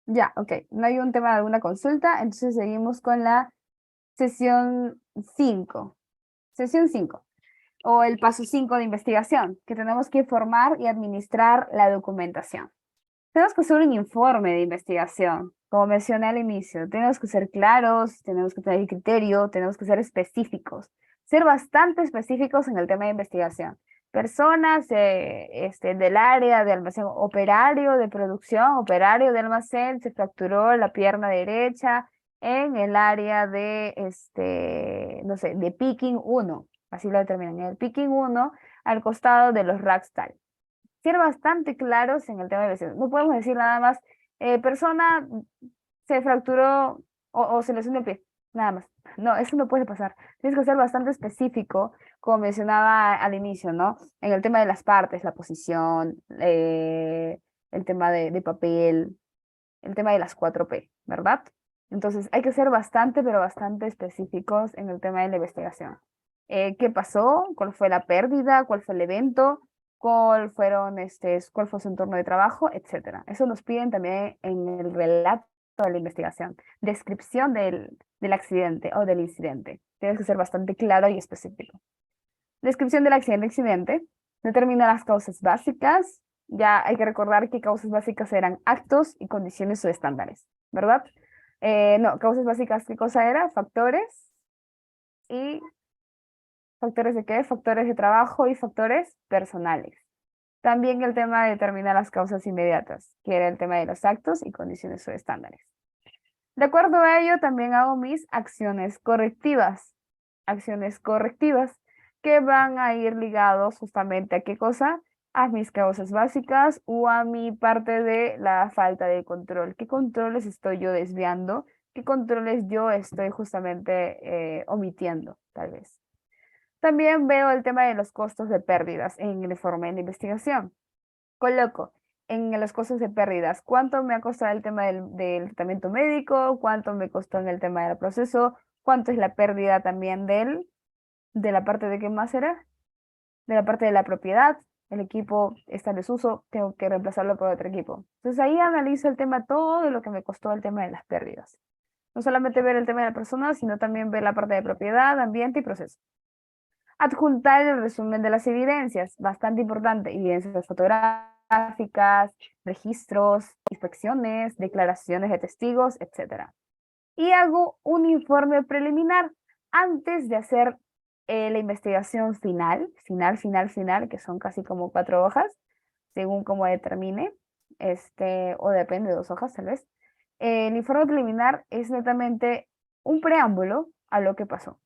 Ya, ok. No hay un tema de alguna consulta, entonces seguimos con la sesión 5. Sesión 5 o el paso 5 de investigación, que tenemos que formar y administrar la documentación. Tenemos que hacer un informe de investigación, como mencioné al inicio. Tenemos que ser claros, tenemos que tener criterio, tenemos que ser específicos. Ser bastante específicos en el tema de investigación. Personas del área de almacén, operario de producción, operario de almacén, se fracturó la pierna derecha en el área de, no sé, de picking uno. Así lo determinan, en el picking uno, al costado de los racks tal, ser bastante claros en el tema de lesiones. No podemos decir nada más, persona se fracturó o se lesionó el pie, nada más. No, eso no puede pasar. Tienes que ser bastante específico, como mencionaba al inicio, ¿no? En el tema de las partes, la posición, el tema de papel, el tema de las 4P, ¿verdad? Entonces hay que ser bastante, pero bastante específicos en el tema de la investigación. ¿Qué pasó? ¿Cuál fue la pérdida? ¿Cuál fue el evento? ¿Cuál fue su entorno de trabajo? Etcétera. Eso nos piden también en el relato de la investigación. Descripción del accidente o del incidente. Tienes que ser bastante claro y específico. Descripción del accidente. Determina las causas básicas. Ya hay que recordar que causas básicas eran actos y condiciones o estándares, ¿verdad? No, causas básicas, ¿qué cosa era? Factores y factores de qué? Factores de trabajo y factores personales. También el tema de determinar las causas inmediatas, que era el tema de los actos y condiciones o estándares. De acuerdo a ello, también hago mis acciones correctivas. Acciones correctivas que van a ir ligados justamente a qué cosa, a mis causas básicas o a mi parte de la falta de control. ¿Qué controles estoy yo desviando? ¿Qué controles yo estoy justamente omitiendo, tal vez? También veo el tema de los costos de pérdidas en el informe de investigación. Coloco en los costos de pérdidas, cuánto me ha costado el tema del tratamiento médico, cuánto me costó en el tema del proceso, cuánto es la pérdida también de la parte de qué más era, de la parte de la propiedad, el equipo está en desuso, tengo que reemplazarlo por otro equipo. Entonces ahí analizo el tema, todo lo que me costó el tema de las pérdidas. No solamente ver el tema de la persona, sino también ver la parte de propiedad, ambiente y proceso. Adjuntar el resumen de las evidencias, bastante importante, evidencias fotográficas, registros, inspecciones, declaraciones de testigos, etcétera. Y hago un informe preliminar antes de hacer la investigación final, que son casi como 4 hojas, según como determine, o depende de 2 hojas tal vez. El informe preliminar es netamente un preámbulo a lo que pasó.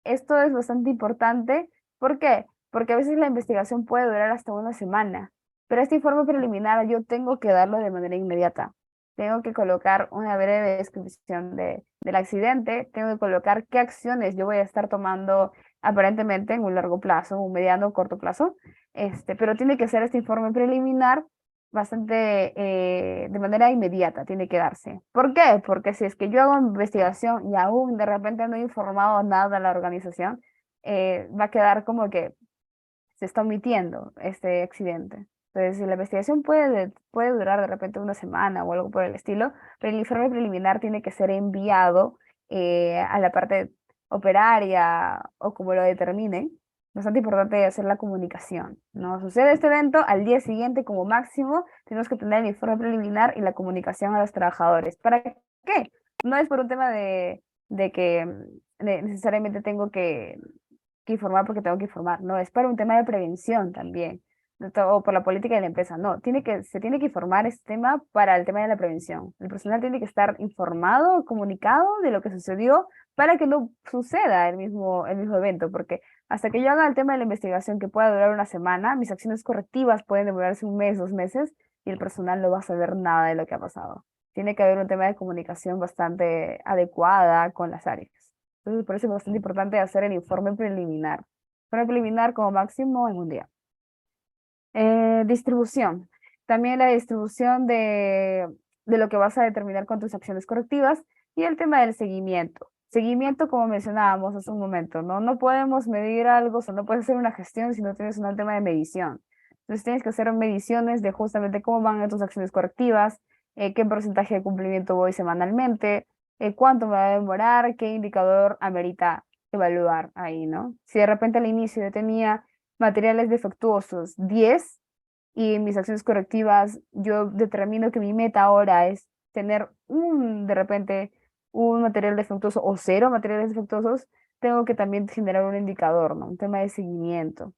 Esto es bastante importante. ¿Por qué? Porque a veces la investigación puede durar hasta una semana, pero este informe preliminar yo tengo que darlo de manera inmediata. Tengo que colocar una breve descripción del accidente, tengo que colocar qué acciones yo voy a estar tomando aparentemente en un largo plazo, un mediano o corto plazo, pero tiene que ser este informe preliminar bastante de manera inmediata, tiene que darse. ¿Por qué? Porque si es que yo hago investigación y aún de repente no he informado nada a la organización, va a quedar como que se está omitiendo este accidente. Entonces, si la investigación puede durar de repente una semana o algo por el estilo, pero el informe preliminar tiene que ser enviado a la parte operaria o como lo determine. Bastante importante hacer la comunicación, ¿no? Sucede este evento, al día siguiente como máximo tenemos que tener el informe preliminar y la comunicación a los trabajadores. ¿Para qué? No es por un tema de que necesariamente tengo que informar porque tengo que informar, no, es para un tema de prevención también, o por la política de la empresa, no, se tiene que informar este tema para el tema de la prevención. El personal tiene que estar informado, comunicado de lo que sucedió para que no suceda el mismo evento, porque hasta que yo haga el tema de la investigación que pueda durar una semana, mis acciones correctivas pueden demorarse un mes, 2 meses, y el personal no va a saber nada de lo que ha pasado. Tiene que haber un tema de comunicación bastante adecuada con las áreas. Entonces, por eso es bastante importante hacer el informe preliminar. Informe preliminar como máximo en un día. Distribución. También la distribución de lo que vas a determinar con tus acciones correctivas y el tema del seguimiento. Seguimiento, como mencionábamos hace un momento, ¿no? No podemos medir algo, o sea, no puedes hacer una gestión si no tienes un tema de medición. Entonces tienes que hacer mediciones de justamente cómo van tus acciones correctivas, qué porcentaje de cumplimiento voy semanalmente, cuánto me va a demorar, qué indicador amerita evaluar ahí, ¿no? Si de repente al inicio yo tenía materiales defectuosos 10 y en mis acciones correctivas yo determino que mi meta ahora es tener de repente, un material defectuoso o cero materiales defectuosos, tengo que también generar un indicador, ¿no? Un tema de seguimiento.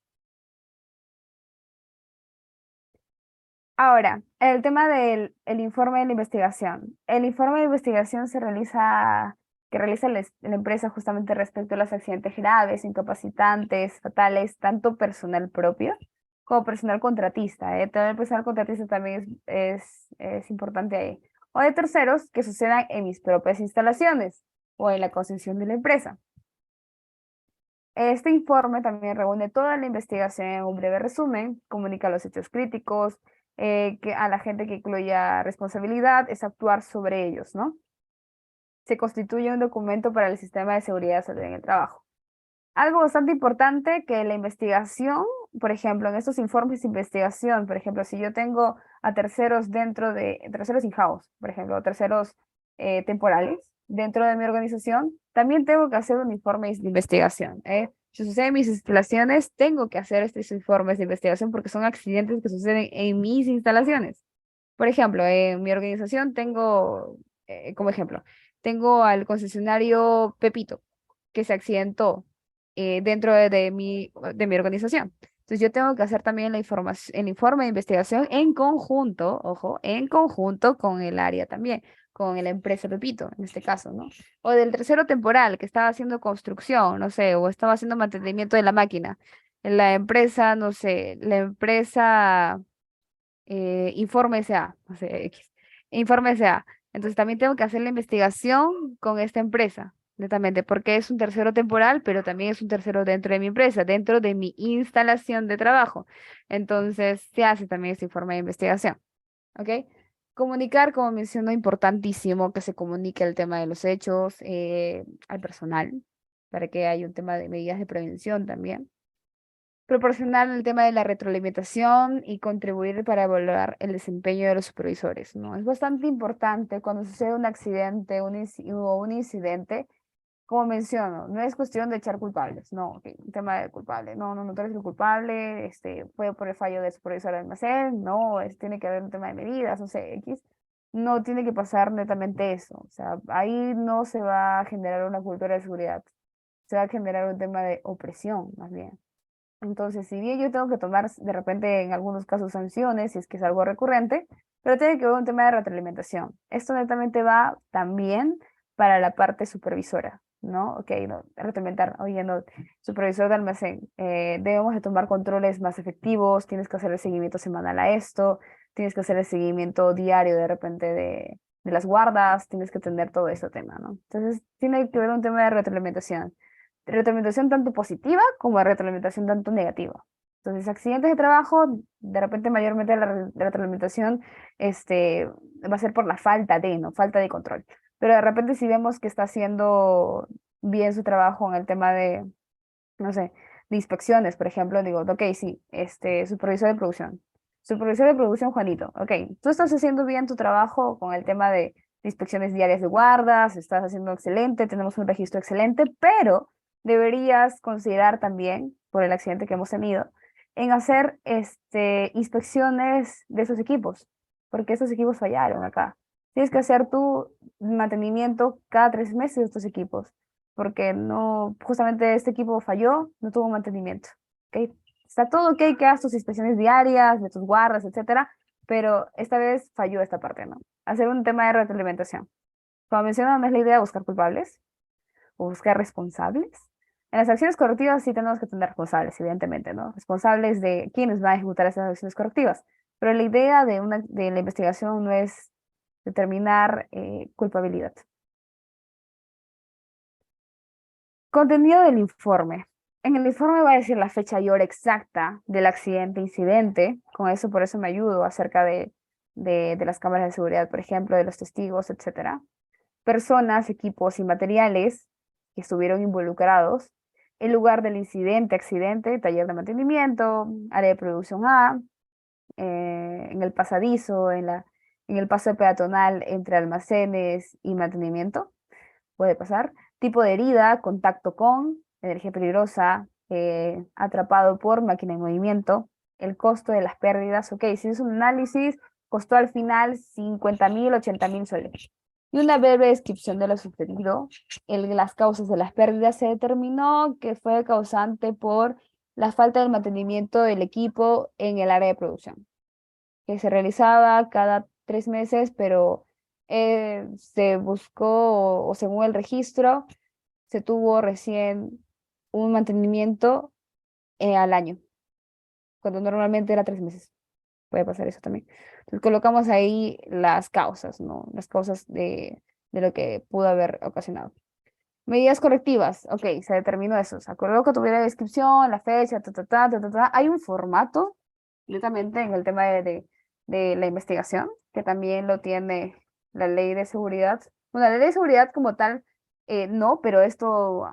Ahora, el tema del el informe de la investigación. El informe de investigación que realiza la empresa justamente respecto a los accidentes graves, incapacitantes, fatales, tanto personal propio como personal contratista. Todo el personal contratista también es importante ahí. O de terceros que sucedan en mis propias instalaciones o en la concesión de la empresa. Este informe también reúne toda la investigación en un breve resumen, comunica los hechos críticos, que a la gente que incluya responsabilidad es actuar sobre ellos, ¿no? Se constituye un documento para el sistema de seguridad y salud en el trabajo. Algo bastante importante que la investigación, por ejemplo, en estos informes de investigación, por ejemplo, si yo tengo a terceros terceros in-house, por ejemplo, terceros temporales dentro de mi organización, también tengo que hacer un informe de investigación. Si suceden mis instalaciones, tengo que hacer estos informes de investigación porque son accidentes que suceden en mis instalaciones. Por ejemplo, en mi organización tengo, como ejemplo, tengo al concesionario Pepito, que se accidentó dentro de mi organización. Entonces yo tengo que hacer también el informe de investigación en conjunto, ojo, en conjunto con el área también, con la empresa Pepito, en este caso, ¿no? O del tercero temporal, que estaba haciendo construcción, no sé, o estaba haciendo mantenimiento de la máquina. La empresa, no sé, la empresa Informe SA, no sé, X, Informe SA. Entonces también tengo que hacer la investigación con esta empresa, netamente, porque es un tercero temporal, pero también es un tercero dentro de mi empresa, dentro de mi instalación de trabajo. Entonces se hace también este informe de investigación, ¿ok? Comunicar, como menciono, importantísimo que se comunique el tema de los hechos al personal, para que haya un tema de medidas de prevención también. Proporcionar el tema de la retroalimentación y contribuir para evaluar el desempeño de los supervisores, ¿no? Es bastante importante cuando sucede un accidente o un incidente, como menciono, no es cuestión de echar culpables, no, ok, un tema de culpable, no, tú eres el culpable, fue por el fallo del supervisor del almacén, no, tiene que haber un tema de medidas, no sé, X, no tiene que pasar netamente eso, o sea, ahí no se va a generar una cultura de seguridad, se va a generar un tema de opresión, más bien. Entonces, si bien yo tengo que tomar de repente en algunos casos sanciones, si es que es algo recurrente, pero tiene que haber un tema de retroalimentación. Esto netamente va también para la parte supervisora, ¿no? Ok, no, retroalimentar, oye, no, supervisor de almacén, debemos de tomar controles más efectivos, tienes que hacer el seguimiento semanal a esto, tienes que hacer el seguimiento diario de repente de las guardas, tienes que tener todo ese tema, ¿no? Entonces, tiene que haber un tema de retroalimentación tanto positiva como retroalimentación tanto negativa. Entonces, accidentes de trabajo, de repente mayormente la retroalimentación va a ser por la falta de, ¿no? Falta de control. Pero de repente si vemos que está haciendo bien su trabajo en el tema de, no sé, de inspecciones, por ejemplo, digo, ok, sí, supervisor de producción. Supervisor de producción, Juanito, ok, tú estás haciendo bien tu trabajo con el tema de inspecciones diarias de guardas, estás haciendo excelente, tenemos un registro excelente, pero deberías considerar también, por el accidente que hemos tenido, en hacer inspecciones de esos equipos, porque esos equipos fallaron acá. Tienes que hacer tu mantenimiento cada 3 meses de estos equipos porque no, justamente este equipo falló, no tuvo mantenimiento. ¿Ok? Está todo ok que hagas tus inspecciones diarias, de tus guardas, etcétera, pero esta vez falló esta parte, ¿no? Hacer un tema de retroalimentación. Como mencioné, no es la idea buscar culpables o buscar responsables. En las acciones correctivas sí tenemos que tener responsables, evidentemente, ¿no? Responsables de quienes van a ejecutar esas acciones correctivas. Pero la idea de la investigación no es determinar culpabilidad. Contenido del informe. En el informe va a decir la fecha y hora exacta del accidente, incidente. Con eso, por eso me ayudo acerca de las cámaras de seguridad, por ejemplo, de los testigos, etcétera. Personas, equipos y materiales que estuvieron involucrados. El lugar del incidente, accidente, taller de mantenimiento, área de producción A, en el pasadizo, en el paso peatonal entre almacenes y mantenimiento, puede pasar. Tipo de herida, contacto con, energía peligrosa, atrapado por máquina en movimiento, el costo de las pérdidas, ok, si es un análisis, costó al final 50.000, 80.000 soles. Y una breve descripción de lo sucedido. Las causas de las pérdidas se determinó que fue causante por la falta del mantenimiento del equipo en el área de producción, que se realizaba cada 3 meses, pero se buscó, o según el registro, se tuvo recién un mantenimiento al año, cuando normalmente era 3 meses. Puede pasar eso también. Entonces colocamos ahí las causas, ¿no? Las causas de lo que pudo haber ocasionado. Medidas correctivas, ok, se determinó eso. Se acordó que tuviera descripción, la fecha, ta, ta, ta, ta, ta, ta. Hay un formato, netamente en el tema de la investigación, que también lo tiene la ley de seguridad. Bueno, la ley de seguridad como tal, no, pero esto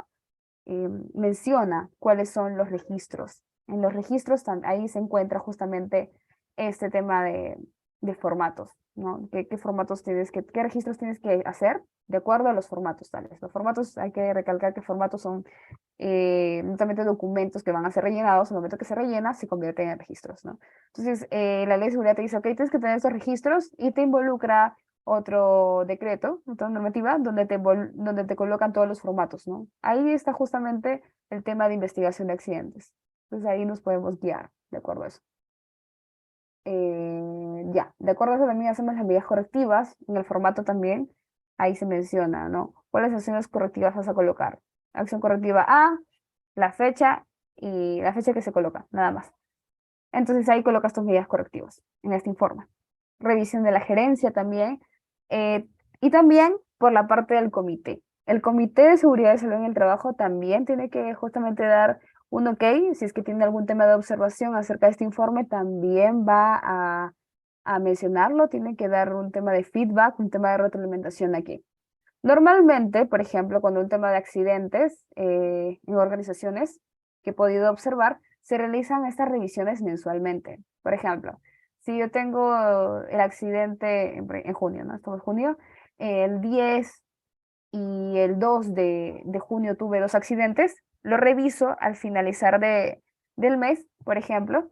menciona cuáles son los registros. En los registros ahí se encuentra justamente este tema de formatos, ¿no? ¿Qué formatos qué registros tienes que hacer de acuerdo a los formatos tales? Los formatos, hay que recalcar que formatos son netamente documentos que van a ser rellenados. En el momento que se rellena, se convierten en registros, ¿no? Entonces, la ley de seguridad te dice, ok, tienes que tener estos registros y te involucra otro decreto, otra normativa, donde te colocan todos los formatos, ¿no? Ahí está justamente el tema de investigación de accidentes. Entonces ahí nos podemos guiar, de acuerdo a eso. Ya, de acuerdo a eso también hacemos las medidas correctivas, en el formato también, ahí se menciona, ¿no? ¿Cuáles acciones correctivas vas a colocar? Acción correctiva A, la fecha y la fecha que se coloca, nada más. Entonces ahí colocas tus medidas correctivas en este informe. Revisión de la gerencia también. Y también por la parte del comité. El Comité de Seguridad y Salud en el Trabajo también tiene que justamente dar un ok, si es que tiene algún tema de observación acerca de este informe, también va a mencionarlo, tiene que dar un tema de feedback, un tema de retroalimentación aquí. Normalmente, por ejemplo, cuando un tema de accidentes en organizaciones que he podido observar, se realizan estas revisiones mensualmente. Por ejemplo, si yo tengo el accidente en junio, ¿no? Estamos en junio, el 10 y el 2 de junio tuve dos accidentes, lo reviso al finalizar del mes, por ejemplo,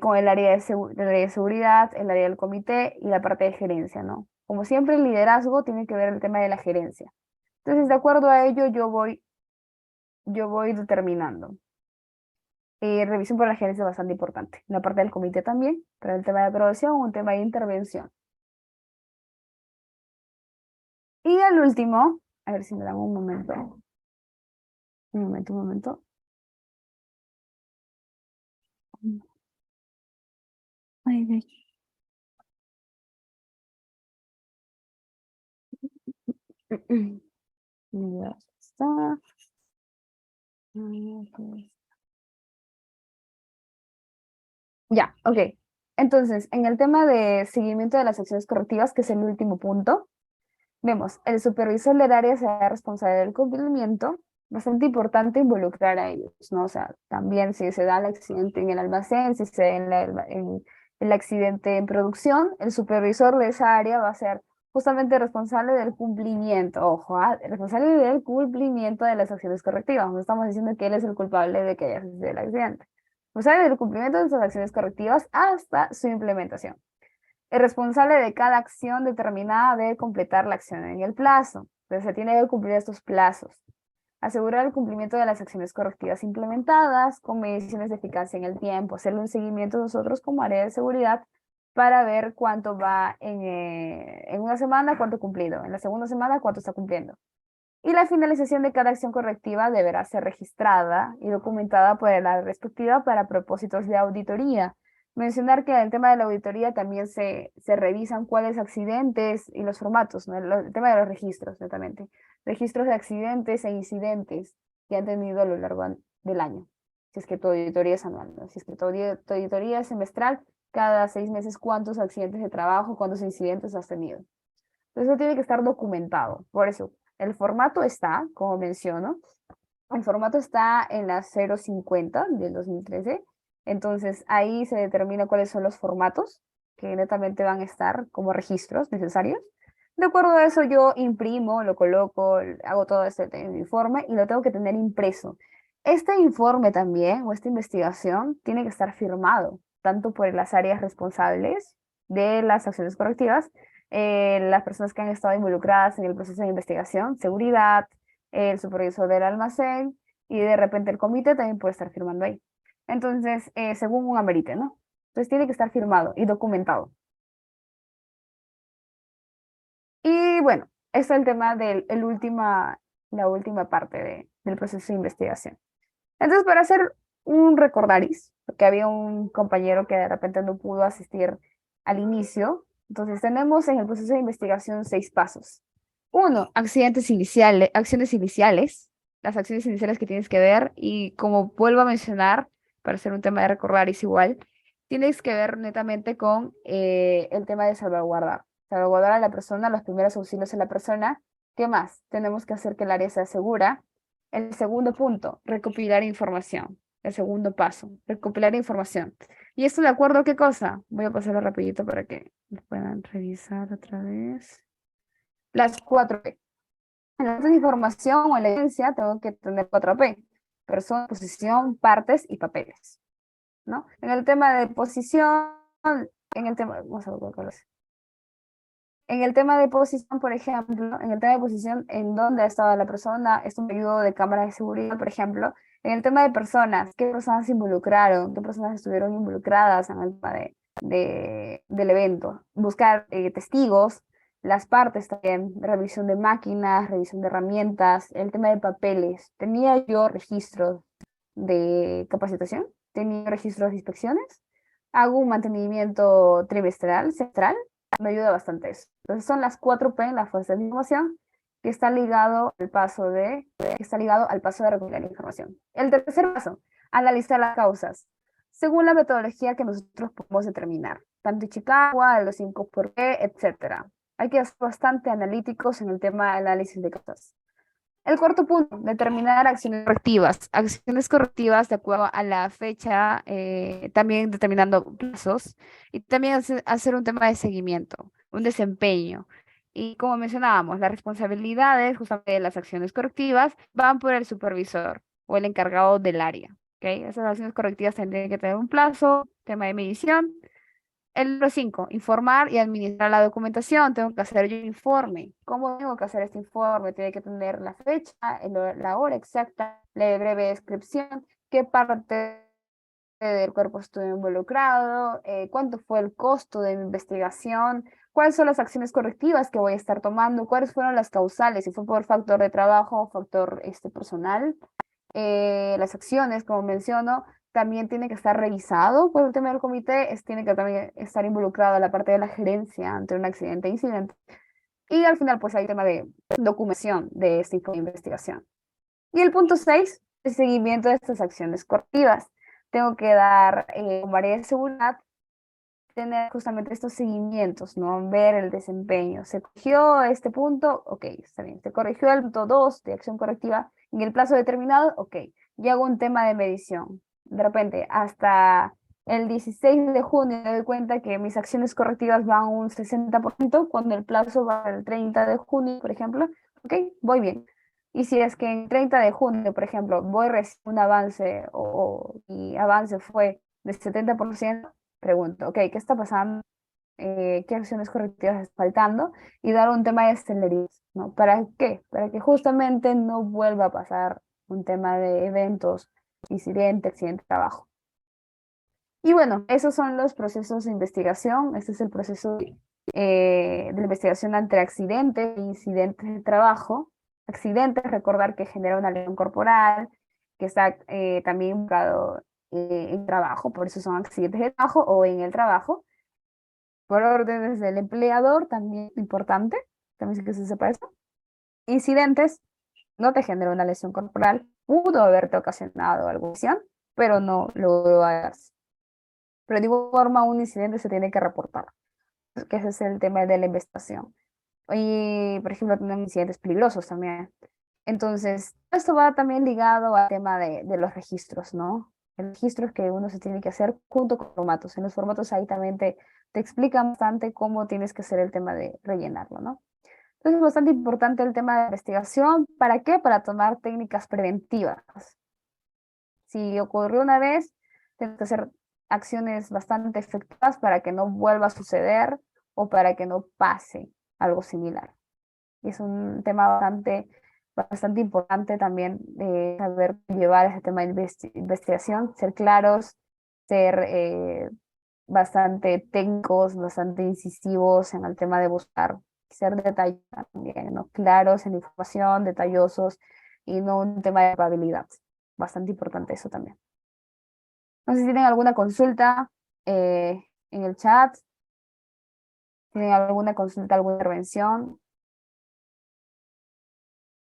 con el área el área de seguridad, el área del comité y la parte de gerencia, ¿no? Como siempre, el liderazgo tiene que ver el tema de la gerencia. Entonces, de acuerdo a ello, yo voy determinando. Revisión por la gerencia es bastante importante. La parte del comité también, pero el tema de aprobación, un tema de intervención. Y al último, a ver si me dan un momento. Un momento, un momento. Ay, ay. Ya está. Ok. Ya, ok. Entonces, en el tema de seguimiento de las acciones correctivas, que es el último punto, vemos, el supervisor del área será responsable del cumplimiento. Bastante importante involucrar a ellos, ¿no? O sea, también si se da el accidente en el almacén, si se da en el accidente en producción, el supervisor de esa área va a ser justamente responsable del cumplimiento, ojo, responsable del cumplimiento de las acciones correctivas. No estamos diciendo que él es el culpable de que haya sucedido el accidente. Responsable del cumplimiento de esas acciones correctivas hasta su implementación. El responsable de cada acción determinada debe completar la acción en el plazo. Entonces se tiene que cumplir estos plazos. Asegurar el cumplimiento de las acciones correctivas implementadas con mediciones de eficacia en el tiempo. Hacerle un seguimiento nosotros como área de seguridad para ver cuánto va en una semana, cuánto cumplido. En la segunda semana, cuánto está cumpliendo. Y la finalización de cada acción correctiva deberá ser registrada y documentada por el área respectiva para propósitos de auditoría. Mencionar que en el tema de la auditoría también se revisan cuáles accidentes y los formatos, ¿no? El tema de los registros, netamente. Registros de accidentes e incidentes que han tenido a lo largo del año. Si es que tu auditoría es anual, ¿no? Si es que tu auditoría es semestral, cada 6 meses, ¿cuántos accidentes de trabajo, cuántos incidentes has tenido? Entonces, eso tiene que estar documentado. Por eso, el formato está, como menciono, el formato está en la 050 del 2013. Entonces, ahí se determina cuáles son los formatos que netamente van a estar como registros necesarios. De acuerdo a eso, yo imprimo, lo coloco, hago todo este informe y lo tengo que tener impreso. Este informe también, o esta investigación, tiene que estar firmado, tanto por las áreas responsables de las acciones correctivas, las personas que han estado involucradas en el proceso de investigación, seguridad, el supervisor del almacén y de repente el comité también puede estar firmando ahí. Entonces, según un amerite, ¿no? Entonces tiene que estar firmado y documentado. Y bueno, este es el tema la última parte del proceso de investigación. Entonces, para hacer un recordaris, porque había un compañero que de repente no pudo asistir al inicio, entonces tenemos en el proceso de investigación 6 pasos. Uno, acciones iniciales, las acciones iniciales que tienes que ver, y como vuelvo a mencionar, para hacer un tema de recordaris igual, tienes que ver netamente con el tema de salvaguardar. Salvaguardar a la persona, los primeros auxilios a la persona. ¿Qué más? Tenemos que hacer que el área sea segura. El segundo punto, recopilar información. El segundo paso, recopilar información. ¿Y esto de acuerdo a qué cosa? Voy a pasarlo rapidito para que lo puedan revisar otra vez. Las 4P. En la de información o en la evidencia tengo que tener 4P. Persona, posición, partes y papeles, ¿no? En el tema de posición, vamos a ver cuál es. En el tema de posición, por ejemplo, en el tema de posición, en dónde ha estado la persona, es un periodo de cámara de seguridad, por ejemplo. En el tema de personas, ¿qué personas se involucraron? ¿Qué personas estuvieron involucradas en el tema del evento? Buscar testigos, las partes también, revisión de máquinas, revisión de herramientas, el tema de papeles. ¿Tenía yo registros de capacitación? ¿Tenía registros de inspecciones? ¿Hago un mantenimiento trimestral, semestral? Me ayuda bastante eso. Entonces son las 4P en la fuente de información que está ligado al paso de recopilar información. El tercer paso, analizar las causas, según la metodología que nosotros podemos determinar, tanto Ichikawa, los 5 por qué, etcétera. Hay que ser bastante analíticos en el tema de análisis de causas. El cuarto punto, determinar acciones correctivas. Acciones correctivas de acuerdo a la fecha, también determinando plazos y también hacer un tema de seguimiento, un desempeño. Y como mencionábamos, las responsabilidades justamente de las acciones correctivas van por el supervisor o el encargado del área. ¿Okay? Esas acciones correctivas tendrían que tener un plazo, tema de medición. El número 5, informar y administrar la documentación. Tengo que hacer yo un informe. ¿Cómo tengo que hacer este informe? Tiene que tener la fecha, la hora exacta, la breve descripción, qué parte del cuerpo estuvo involucrado, cuánto fue el costo de mi investigación, cuáles son las acciones correctivas que voy a estar tomando, cuáles fueron las causales, si fue por factor de trabajo o factor personal. Las acciones, como menciono, también tiene que estar revisado por el tema del comité, tiene que también estar involucrado la parte de la gerencia ante un accidente e incidente. Y al final, pues hay tema de documentación de este tipo de investigación. Y el punto 6, el seguimiento de estas acciones correctivas. Tengo que dar como área de seguridad, tener justamente estos seguimientos, ¿no? Ver el desempeño. ¿Se corrigió este punto? Ok, está bien. ¿Se corrigió el punto 2 de acción correctiva en el plazo determinado? Ok. Y hago un tema de medición. De repente, hasta el 16 de junio me doy cuenta que mis acciones correctivas van un 60%, cuando el plazo va al 30 de junio, por ejemplo. Ok, voy bien. Y si es que en 30 de junio, por ejemplo, voy a recibir un avance y avance fue de 70%, pregunto, ok, ¿qué está pasando? ¿Qué acciones correctivas están faltando? Y dar un tema de celeridad, ¿no? ¿Para qué? Para que justamente no vuelva a pasar un tema de eventos, accidente de trabajo. Y bueno, esos son los procesos de investigación. Este es el proceso de la investigación ante accidentes e incidentes de trabajo. Accidentes, recordar que genera una lesión corporal, que está también involucrado en trabajo, por eso son accidentes de trabajo o en el trabajo. Por órdenes del empleador, también importante, también que se sepa eso. Incidentes, no te genera una lesión corporal, pudo haberte ocasionado alguna lesión, pero no lo hagas. Pero de igual forma, un incidente se tiene que reportar, que ese es el tema de la investigación. Y, por ejemplo, tenemos incidentes peligrosos también. Entonces, esto va también ligado al tema de los registros, ¿no? el registro que uno se tiene que hacer junto con formatos. En los formatos ahí también te explican bastante cómo tienes que hacer el tema de rellenarlo, ¿no? Entonces es bastante importante el tema de investigación. ¿Para qué? Para tomar técnicas preventivas. Si ocurrió una vez, tienes que hacer acciones bastante efectivas para que no vuelva a suceder o para que no pase algo similar. Y es un tema bastante importante también saber llevar ese tema de investigación, ser claros, ser bastante técnicos, bastante incisivos en el tema de buscar, ser detallistas también, ¿no? Claros en la información, detallosos y no un tema de probabilidad. Bastante importante eso también. No sé si tienen alguna consulta en el chat, tienen alguna consulta, alguna intervención.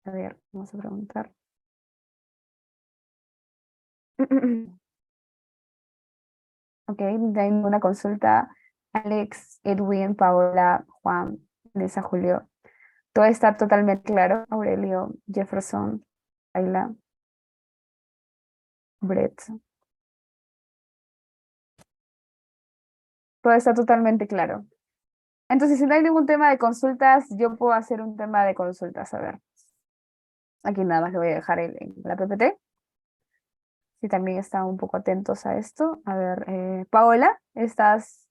A ver, vamos a preguntar. Ok, tengo una consulta. Alex, Edwin, Paola, Juan, Lisa, Julio. Todo está totalmente claro. Aurelio, Jefferson, Ayla, Brett. Todo está totalmente claro. Entonces, si no hay ningún tema de consultas, yo puedo hacer un tema de consultas. A ver, aquí nada más le voy a dejar la PPT. Si también están un poco atentos a esto. A ver, Paola, ¿estás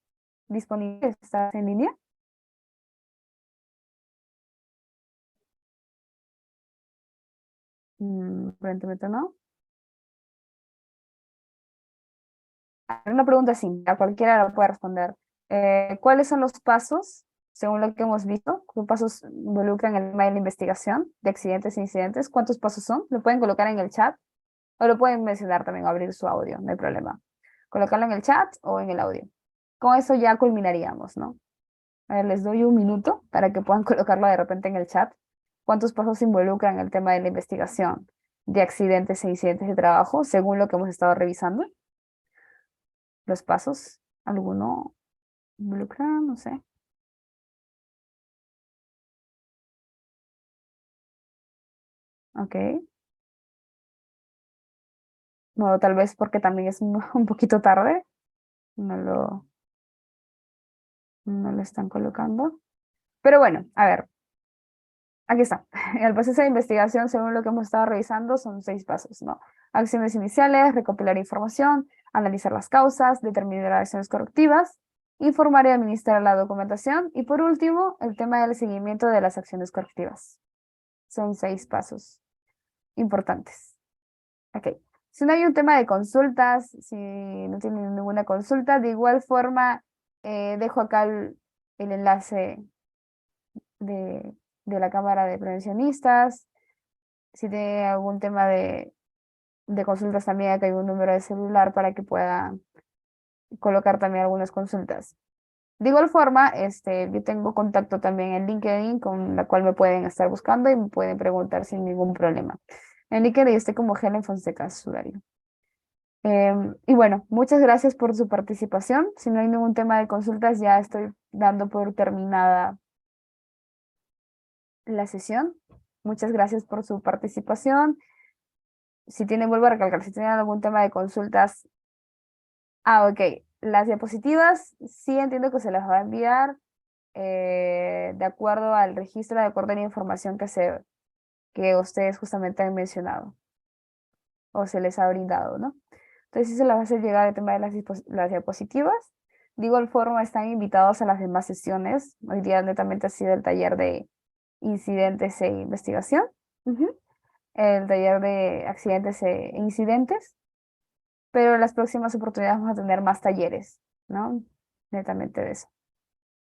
disponible? ¿Estás en línea? Aparentemente no. Una pregunta simple, a cualquiera la puede responder. ¿Cuáles son los pasos, según lo que hemos visto? ¿Qué pasos involucran el tema de la investigación de accidentes e incidentes? ¿Cuántos pasos son? Lo pueden colocar en el chat o lo pueden mencionar también, abrir su audio, no hay problema. Colocarlo en el chat o en el audio. Con eso ya culminaríamos, ¿no? A ver, les doy un minuto para que puedan colocarlo de repente en el chat. ¿Cuántos pasos involucran el tema de la investigación de accidentes e incidentes de trabajo, según lo que hemos estado revisando? Los pasos, ¿alguno involucra? No sé. Ok. Bueno, tal vez porque también es un poquito tarde. No lo, no lo están colocando. Pero bueno, a ver, aquí está. El proceso de investigación, según lo que hemos estado revisando, son 6 pasos, ¿no? Acciones iniciales, recopilar información, analizar las causas, determinar acciones correctivas, informar y administrar la documentación y por último, el tema del seguimiento de las acciones correctivas. Son 6 pasos importantes. Ok. Si no hay un tema de consultas, si no tienen ninguna consulta, de igual forma dejo acá el enlace de, de la Cámara de Prevencionistas. Si tiene algún tema de consultas también, acá hay un número de celular para que pueda colocar también algunas consultas. De igual forma, yo tengo contacto también en LinkedIn con la cual me pueden estar buscando y me pueden preguntar sin ningún problema. En LinkedIn estoy como Helen Fonseca Sudario. Y bueno, muchas gracias por su participación. Si no hay ningún tema de consultas, ya estoy dando por terminada la sesión. Muchas gracias por su participación. Si tienen, vuelvo a recalcar, si tienen algún tema de consultas. Ok. Las diapositivas, sí entiendo que se las va a enviar de acuerdo al registro, de acuerdo a la información que ustedes justamente han mencionado o se les ha brindado, ¿no? Entonces sí se les va a hacer llegar el tema de las diapositivas. De igual forma están invitados a las demás sesiones. Hoy día netamente ha sido el taller de incidentes e investigación. Ujú. El taller de accidentes e incidentes. Pero en las próximas oportunidades vamos a tener más talleres, ¿no? Netamente de eso.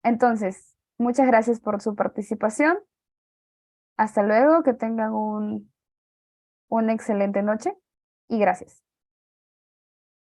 Entonces, muchas gracias por su participación. Hasta luego, que tengan una excelente noche y gracias.